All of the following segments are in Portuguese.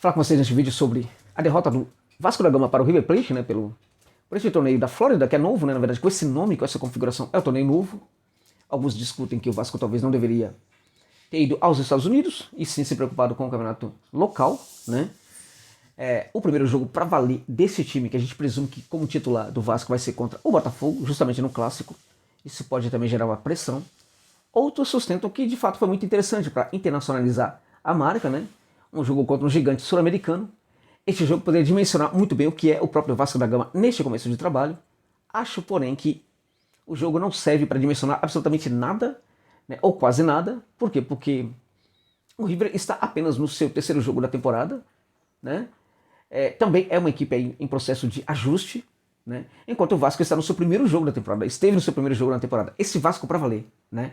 falar com vocês neste vídeo sobre a derrota do Vasco da Gama para o River Plate, né, por esse torneio da Flórida, que é novo, né, na verdade, com esse nome, com essa configuração, é um torneio novo. Alguns discutem que o Vasco talvez não deveria ter ido aos Estados Unidos, e sim se preocupado com o campeonato local, né. O primeiro jogo para valer desse time, que a gente presume que como titular do Vasco vai ser contra o Botafogo, justamente no Clássico. Isso pode também gerar uma pressão. Outros sustentam que de fato foi muito interessante para internacionalizar a marca, né? Um jogo contra um gigante sul-americano. Este jogo poderia dimensionar muito bem o que é o próprio Vasco da Gama neste começo de trabalho. Acho, porém, que o jogo não serve para dimensionar absolutamente nada, né? Ou quase nada. Por quê? Porque o River está apenas no seu terceiro jogo da temporada, né? Também é uma equipe aí em processo de ajuste, né? Enquanto o Vasco está no seu primeiro jogo da temporada, esteve no seu primeiro jogo da temporada. Esse Vasco para valer, né?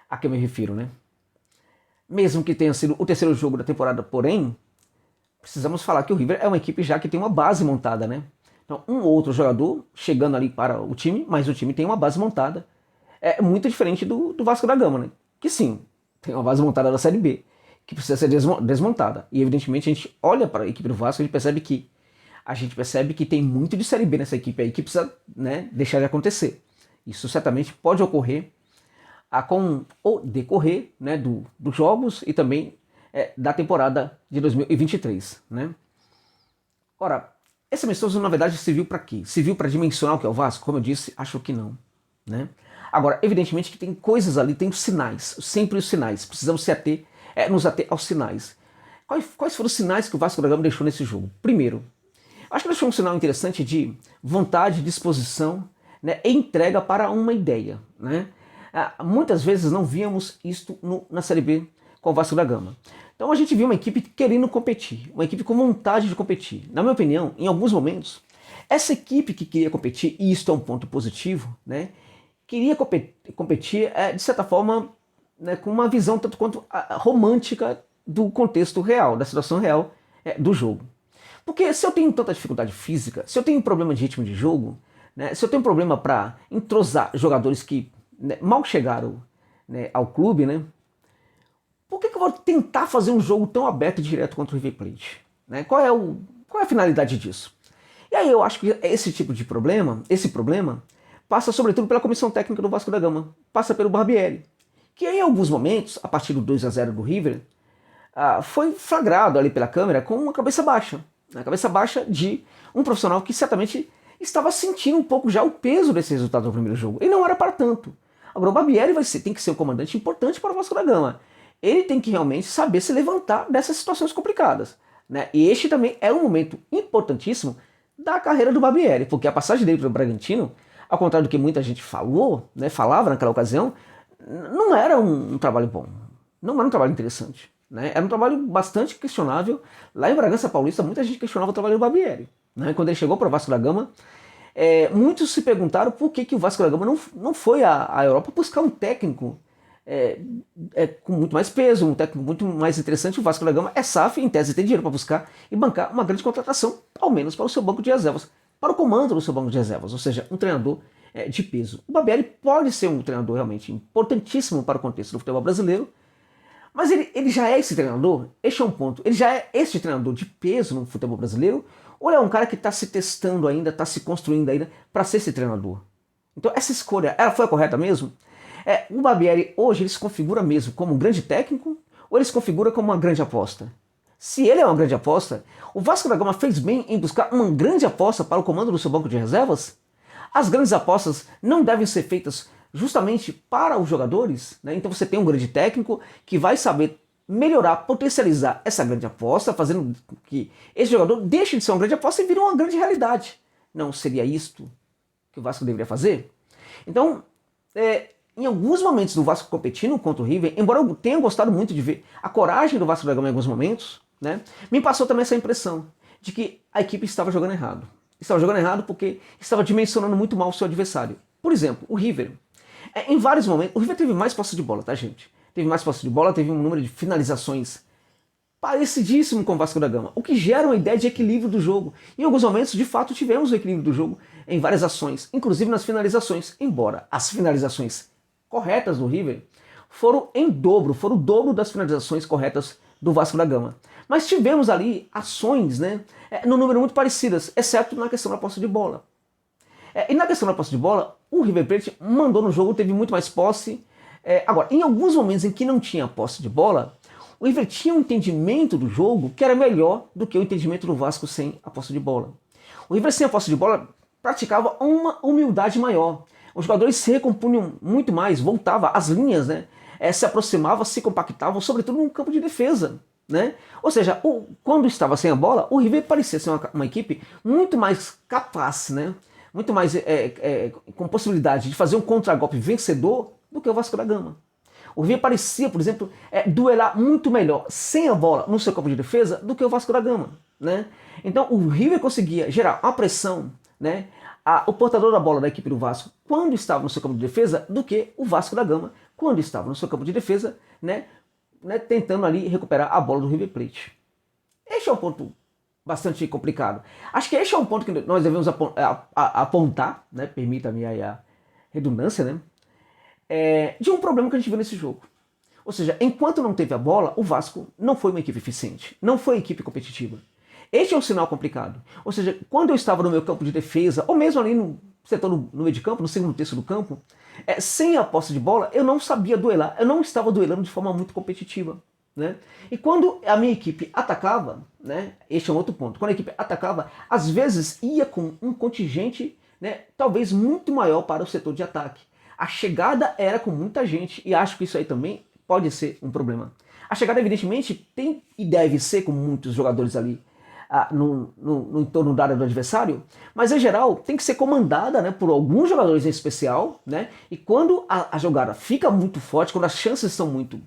A que eu me refiro, né? Mesmo que tenha sido o terceiro jogo da temporada, porém, precisamos falar que o River é uma equipe já que tem uma base montada, né? Então, um ou outro jogador chegando ali para o time, mas o time tem uma base montada. É muito diferente do Vasco da Gama, né? Que sim, tem uma base montada da Série B, que precisa ser desmontada. E evidentemente a gente olha para a equipe do Vasco e a gente percebe que tem muito de Série B nessa equipe aí que precisa, né, deixar de acontecer. Isso certamente pode ocorrer com o decorrer, né, dos jogos e também da temporada de 2023. Né? Ora, esse amistoso na verdade serviu para quê? Serviu para dimensionar o que é o Vasco? Como eu disse, acho que não. Né? Agora, evidentemente que tem coisas ali, tem os sinais, sempre os sinais. Precisamos nos ater aos sinais. Quais foram os sinais que o Vasco da Gama deixou nesse jogo? Primeiro, acho que deixou um sinal interessante de vontade, disposição, né, e entrega para uma ideia. Né? Muitas vezes não víamos isto na Série B com o Vasco da Gama. Então a gente viu uma equipe querendo competir, uma equipe com vontade de competir. Na minha opinião, em alguns momentos, essa equipe que queria competir, e isto é um ponto positivo, né, queria competir de certa forma, né, com uma visão tanto quanto romântica do contexto real, da situação real do jogo. Porque se eu tenho tanta dificuldade física, se eu tenho problema de ritmo de jogo, né, se eu tenho problema para entrosar jogadores que, né, mal chegaram, né, ao clube, né, por que eu vou tentar fazer um jogo tão aberto e direto contra o River Plate? Né? Qual é a finalidade disso? E aí eu acho que esse tipo de problema, passa sobretudo pela comissão técnica do Vasco da Gama, passa pelo Barbieri, que em alguns momentos, a partir do 2-0 do River, foi flagrado ali pela câmera com uma cabeça baixa. A cabeça baixa de um profissional que certamente estava sentindo um pouco já o peso desse resultado do primeiro jogo. E não era para tanto. Agora o Barbieri tem que ser um comandante importante para o Vasco da Gama. Ele tem que realmente saber se levantar dessas situações complicadas. Né? E este também é um momento importantíssimo da carreira do Barbieri, porque a passagem dele para o Bragantino, ao contrário do que muita gente falava naquela ocasião, não era um trabalho bom, não era um trabalho interessante. Né? Era um trabalho bastante questionável. Lá em Bragança Paulista, muita gente questionava o trabalho do Barbieri. Né? Quando ele chegou para o Vasco da Gama, muitos se perguntaram por que o Vasco da Gama não foi à Europa buscar um técnico com muito mais peso, um técnico muito mais interessante. O Vasco da Gama é SAF, em tese tem dinheiro para buscar e bancar uma grande contratação, ao menos para o seu banco de reservas, para o comando do seu banco de reservas, ou seja, um treinador de peso. O Barbieri pode ser um treinador realmente importantíssimo para o contexto do futebol brasileiro, mas ele já é esse treinador? Este é um ponto. Ele já é esse treinador de peso no futebol brasileiro? Ou ele é um cara que está se testando ainda, está se construindo ainda para ser esse treinador? Então essa escolha, ela foi a correta mesmo? O Barbieri hoje ele se configura mesmo como um grande técnico ou ele se configura como uma grande aposta? Se ele é uma grande aposta, o Vasco da Gama fez bem em buscar uma grande aposta para o comando do seu banco de reservas? As grandes apostas não devem ser feitas justamente para os jogadores? Né? Então você tem um grande técnico que vai saber melhorar, potencializar essa grande aposta, fazendo que esse jogador deixe de ser uma grande aposta e vire uma grande realidade. Não seria isto que o Vasco deveria fazer? Então, em alguns momentos do Vasco competindo contra o River, embora eu tenha gostado muito de ver a coragem do Vasco da Gama em alguns momentos, né, me passou também essa impressão de que a equipe estava jogando errado. Estava jogando errado porque estava dimensionando muito mal o seu adversário. Por exemplo, o River. Em vários momentos, o River teve mais posse de bola, tá, gente? Teve mais posse de bola, teve um número de finalizações parecidíssimo com o Vasco da Gama, o que gera uma ideia de equilíbrio do jogo. Em alguns momentos, de fato, tivemos o equilíbrio do jogo em várias ações, inclusive nas finalizações, embora as finalizações corretas do River foram o dobro das finalizações corretas do Vasco da Gama. Mas tivemos ali ações, né, no número muito parecidas, exceto na questão da posse de bola. E na questão da posse de bola, o River Plate mandou no jogo, teve muito mais posse. Agora, em alguns momentos em que não tinha posse de bola, o River tinha um entendimento do jogo que era melhor do que o entendimento do Vasco sem a posse de bola. O River sem a posse de bola praticava uma humildade maior. Os jogadores se recompunham muito mais, voltava, as linhas, né, se aproximavam, se compactavam, sobretudo no campo de defesa. Né? Ou seja, quando estava sem a bola, o River parecia ser uma equipe muito mais capaz, né? Muito mais com possibilidade de fazer um contragolpe vencedor do que o Vasco da Gama. O River parecia, por exemplo, duelar muito melhor sem a bola no seu campo de defesa do que o Vasco da Gama. Né? Então o River conseguia gerar uma pressão, né, o portador da bola da equipe do Vasco quando estava no seu campo de defesa do que o Vasco da Gama quando estava no seu campo de defesa, né, tentando ali recuperar a bola do River Plate. Este é um ponto bastante complicado. Acho que este é um ponto que nós devemos apontar, né, permita-me aí a redundância, né, de um problema que a gente viu nesse jogo. Ou seja, enquanto não teve a bola, o Vasco não foi uma equipe eficiente, não foi uma equipe competitiva. Este é um sinal complicado. Ou seja, quando eu estava no meu campo de defesa, ou mesmo ali no setor no meio de campo, no segundo terço do campo, sem a posse de bola, eu não sabia duelar, eu não estava duelando de forma muito competitiva. Né? E quando a minha equipe atacava, né, este é um outro ponto, quando a equipe atacava, às vezes ia com um contingente, né, talvez muito maior para o setor de ataque. A chegada era com muita gente, e acho que isso aí também pode ser um problema. A chegada, evidentemente, tem e deve ser com muitos jogadores ali no entorno da área do adversário, mas em geral tem que ser comandada, né, por alguns jogadores em especial, né, e quando a jogada fica muito forte, quando as chances são muito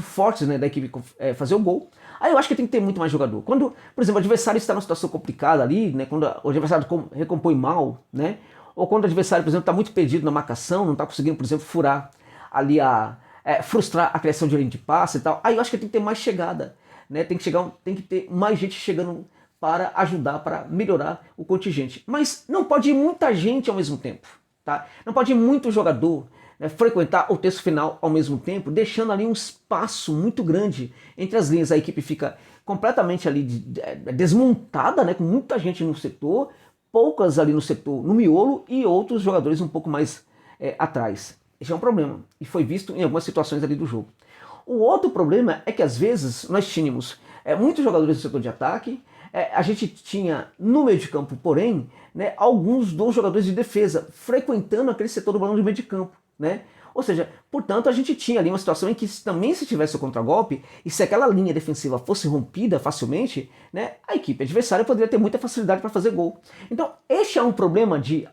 fortes, né, da equipe fazer o gol, aí eu acho que tem que ter muito mais jogador. Quando, por exemplo, o adversário está numa situação complicada ali, né, quando o adversário recompõe mal, né, ou quando o adversário, por exemplo, está muito perdido na marcação, não está conseguindo, por exemplo, furar ali frustrar a criação de linha de passe e tal, aí eu acho que tem que ter mais chegada. Né, tem que ter mais gente chegando para ajudar, para melhorar o contingente. Mas não pode ir muita gente ao mesmo tempo. Tá? Não pode ir muito jogador, né, frequentar o terço final ao mesmo tempo, deixando ali um espaço muito grande entre as linhas. A equipe fica completamente ali desmontada, né, com muita gente no setor, poucas ali no setor, no miolo, e outros jogadores um pouco mais atrás. Esse é um problema, e foi visto em algumas situações ali do jogo. O outro problema é que às vezes nós tínhamos muitos jogadores no setor de ataque, a gente tinha no meio de campo, porém, né, alguns dos jogadores de defesa frequentando aquele setor do balão de meio de campo. Né? Ou seja, portanto, a gente tinha ali uma situação em que também se tivesse o contragolpe e se aquela linha defensiva fosse rompida facilmente, né, a equipe adversária poderia ter muita facilidade para fazer gol. Então, este é um problema de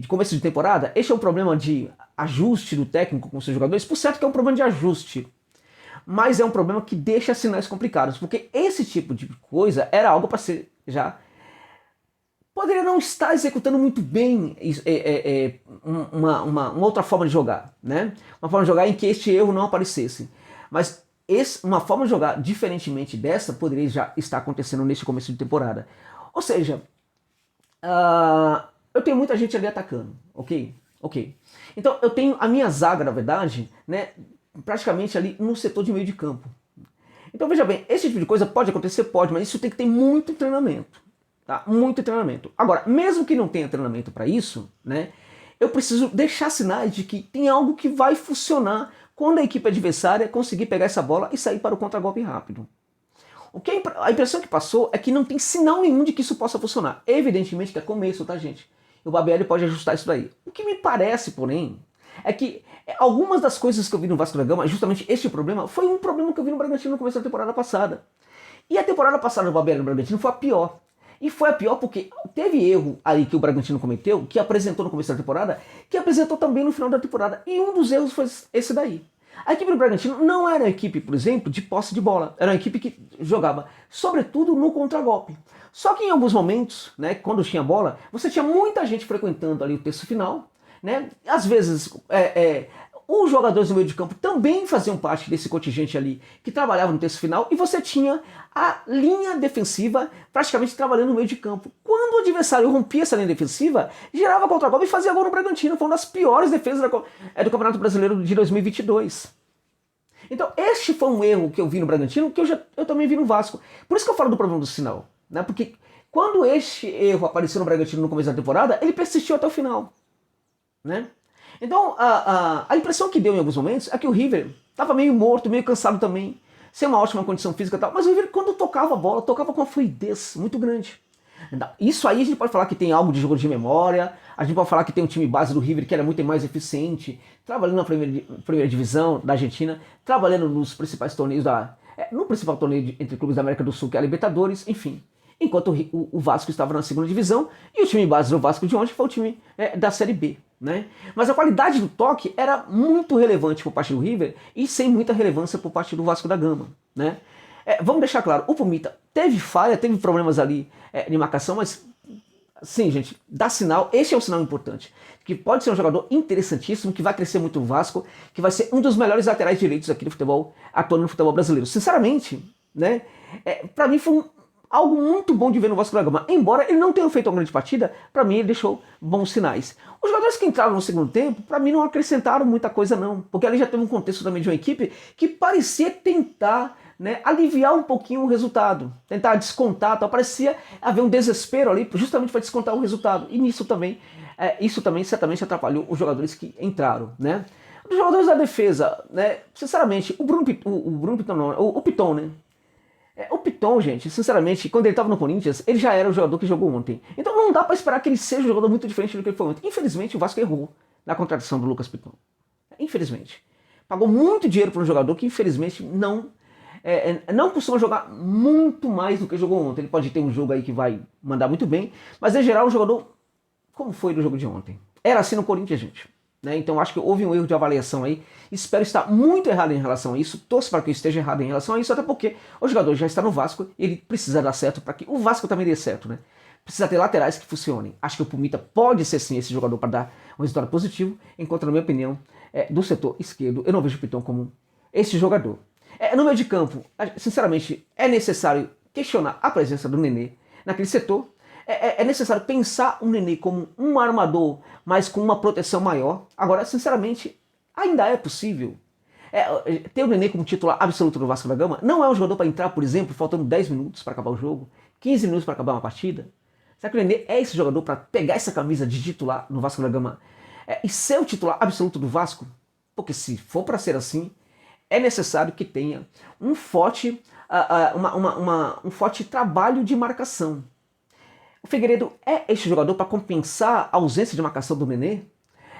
começo de temporada, este é um problema de ajuste do técnico com seus jogadores, por certo que é um problema de ajuste, mas é um problema que deixa sinais complicados, porque esse tipo de coisa era algo para ser já... Poderia não estar executando muito bem uma outra forma de jogar, né? Uma forma de jogar em que este erro não aparecesse, mas uma forma de jogar diferentemente dessa poderia já estar acontecendo neste começo de temporada. Ou seja, eu tenho muita gente ali atacando, ok? Então eu tenho a minha zaga, na verdade, né, praticamente ali no setor de meio de campo. Então veja bem, esse tipo de coisa pode acontecer? Pode, mas isso tem que ter muito treinamento. Tá? Muito treinamento. Agora, mesmo que não tenha treinamento para isso, né, eu preciso deixar sinais de que tem algo que vai funcionar quando a equipe adversária conseguir pegar essa bola e sair para o contragolpe rápido. A impressão que passou é que não tem sinal nenhum de que isso possa funcionar. Evidentemente que é começo, tá, gente? O Barbieri pode ajustar isso daí. O que me parece, porém, é que algumas das coisas que eu vi no Vasco da Gama, justamente este problema, foi um problema que eu vi no Bragantino no começo da temporada passada. E a temporada passada do Barbieri no Bragantino foi a pior. E foi a pior porque teve erro aí que o Bragantino cometeu, que apresentou no começo da temporada, que apresentou também no final da temporada. E um dos erros foi esse daí. A equipe do Bragantino não era uma equipe, por exemplo, de posse de bola. Era uma equipe que jogava, sobretudo, no contragolpe. Só que em alguns momentos, né, quando tinha bola, você tinha muita gente frequentando ali o terço final. Né? Às vezes, os jogadores do meio de campo também faziam parte desse contingente ali que trabalhava no terço final, e você tinha a linha defensiva praticamente trabalhando no meio de campo. Quando o adversário rompia essa linha defensiva, gerava contra-golpe e fazia gol no Bragantino. Foi uma das piores defesas do Campeonato Brasileiro de 2022. Então, este foi um erro que eu vi no Bragantino, que eu também vi no Vasco. Por isso que eu falo do problema do sinal, né? Porque quando este erro apareceu no Bragantino no começo da temporada, ele persistiu até o final, né? Então, a impressão que deu em alguns momentos é que o River estava meio morto, meio cansado também, sem uma ótima condição física e tal, mas o River, quando tocava a bola, tocava com uma fluidez muito grande. Isso aí a gente pode falar que tem algo de jogo de memória, a gente pode falar que tem um time base do River que era muito mais eficiente, trabalhando na primeira divisão da Argentina, trabalhando nos principais torneios no principal torneio entre clubes da América do Sul, que é a Libertadores, enfim. Enquanto o Vasco estava na segunda divisão e o time base do Vasco de ontem foi o time da Série B. Né? Mas a qualidade do toque era muito relevante por parte do River e sem muita relevância por parte do Vasco da Gama. Né? Vamos deixar claro, o Pumita teve falha, teve problemas ali de marcação, mas sim, gente, dá sinal, esse é um sinal importante, que pode ser um jogador interessantíssimo, que vai crescer muito o Vasco, que vai ser um dos melhores laterais direitos aqui do futebol, atuando no futebol brasileiro. Sinceramente, né, pra mim foi algo muito bom de ver no Vasco da Gama. Embora ele não tenha feito uma grande partida, para mim ele deixou bons sinais. Os jogadores que entraram no segundo tempo, para mim não acrescentaram muita coisa não, porque ali já teve um contexto também de uma equipe que parecia tentar, né, aliviar um pouquinho o resultado, tentar descontar, tal. Parecia haver um desespero ali justamente para descontar o resultado. E nisso também, isso também certamente atrapalhou os jogadores que entraram, né? Os jogadores da defesa, né, sinceramente, o Piton, né? O Piton, gente, sinceramente, quando ele estava no Corinthians, ele já era o jogador que jogou ontem. Então não dá para esperar que ele seja um jogador muito diferente do que ele foi ontem. Infelizmente, o Vasco errou na contratação do Lucas Piton. Infelizmente. Pagou muito dinheiro para um jogador que, infelizmente, não costuma jogar muito mais do que jogou ontem. Ele pode ter um jogo aí que vai mandar muito bem, mas, em geral, um jogador como foi no jogo de ontem. Era assim no Corinthians, gente. Né? Então acho que houve um erro de avaliação aí. Espero estar muito errado em relação a isso. Torço para que eu esteja errado em relação a isso, até porque o jogador já está no Vasco e ele precisa dar certo para que o Vasco também dê certo, né? Precisa ter laterais que funcionem. Acho que o Pumita pode ser sim esse jogador para dar um resultado positivo, enquanto na minha opinião, do setor esquerdo, eu não vejo o Piton como esse jogador. No meio de campo, sinceramente, é necessário questionar a presença do Nenê naquele setor. É necessário pensar o Nenê como um armador, mas com uma proteção maior. Agora, sinceramente, ainda é possível. Ter o Nenê como titular absoluto do Vasco da Gama não é um jogador para entrar, por exemplo, faltando 10 minutos para acabar o jogo, 15 minutos para acabar uma partida. Será que o Nenê é esse jogador para pegar essa camisa de titular no Vasco da Gama e ser o titular absoluto do Vasco? Porque se for para ser assim, é necessário que tenha um forte trabalho de marcação. O Figueiredo é este jogador para compensar a ausência de marcação do Nenê?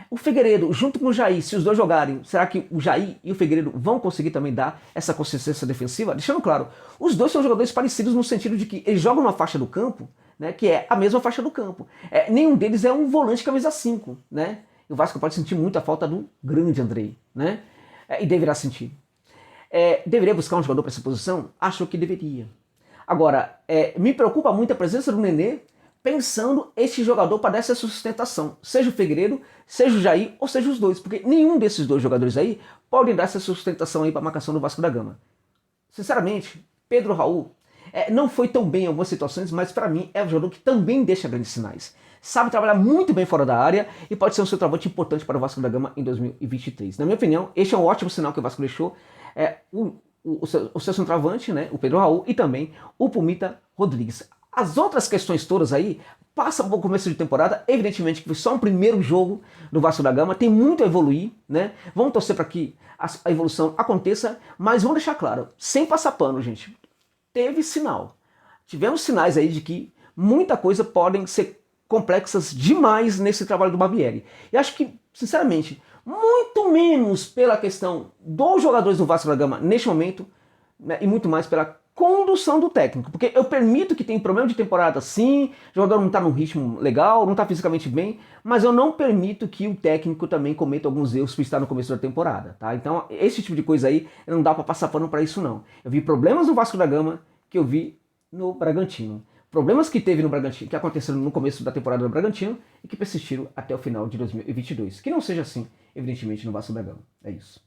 O Figueiredo, junto com o Jair, se os dois jogarem, será que o Jair e o Figueiredo vão conseguir também dar essa consistência defensiva? Deixando claro, os dois são jogadores parecidos no sentido de que eles jogam numa faixa do campo, né, que é a mesma faixa do campo. Nenhum deles é um volante camisa 5, né? E o Vasco pode sentir muito a falta do grande Andrei, né? E deverá sentir. Deveria buscar um jogador para essa posição? Acho que deveria. Agora, me preocupa muito a presença do Nenê, pensando esse jogador para dar essa sustentação, seja o Figueiredo, seja o Jair ou seja os dois, porque nenhum desses dois jogadores aí podem dar essa sustentação aí para a marcação do Vasco da Gama. Sinceramente, Pedro Raul não foi tão bem em algumas situações, mas para mim é um jogador que também deixa grandes sinais. Sabe trabalhar muito bem fora da área e pode ser um centroavante importante para o Vasco da Gama em 2023. Na minha opinião, este é um ótimo sinal que o Vasco deixou. O seu centroavante, né, o Pedro Raul, e também o Pumita Rodrigues. As outras questões todas aí passam por começo de temporada, evidentemente que foi só um primeiro jogo do Vasco da Gama, tem muito a evoluir, né? Vamos torcer para que a evolução aconteça, mas vamos deixar claro, sem passar pano, gente, teve sinal. Tivemos sinais aí de que muita coisa podem ser complexas demais nesse trabalho do Barbieri. E acho que, sinceramente, muito menos pela questão dos jogadores do Vasco da Gama neste momento, né, e muito mais pela condução do técnico, porque eu permito que tenha problema de temporada sim, o jogador não está num ritmo legal, não está fisicamente bem, mas eu não permito que o técnico também cometa alguns erros por estar no começo da temporada, tá? Então esse tipo de coisa aí, não dá para passar pano para isso não. Eu vi problemas no Vasco da Gama que eu vi no Bragantino. Problemas que teve no Bragantino, que aconteceram no começo da temporada do Bragantino e que persistiram até o final de 2022. Que não seja assim, evidentemente, no Vasco da Gama. É isso.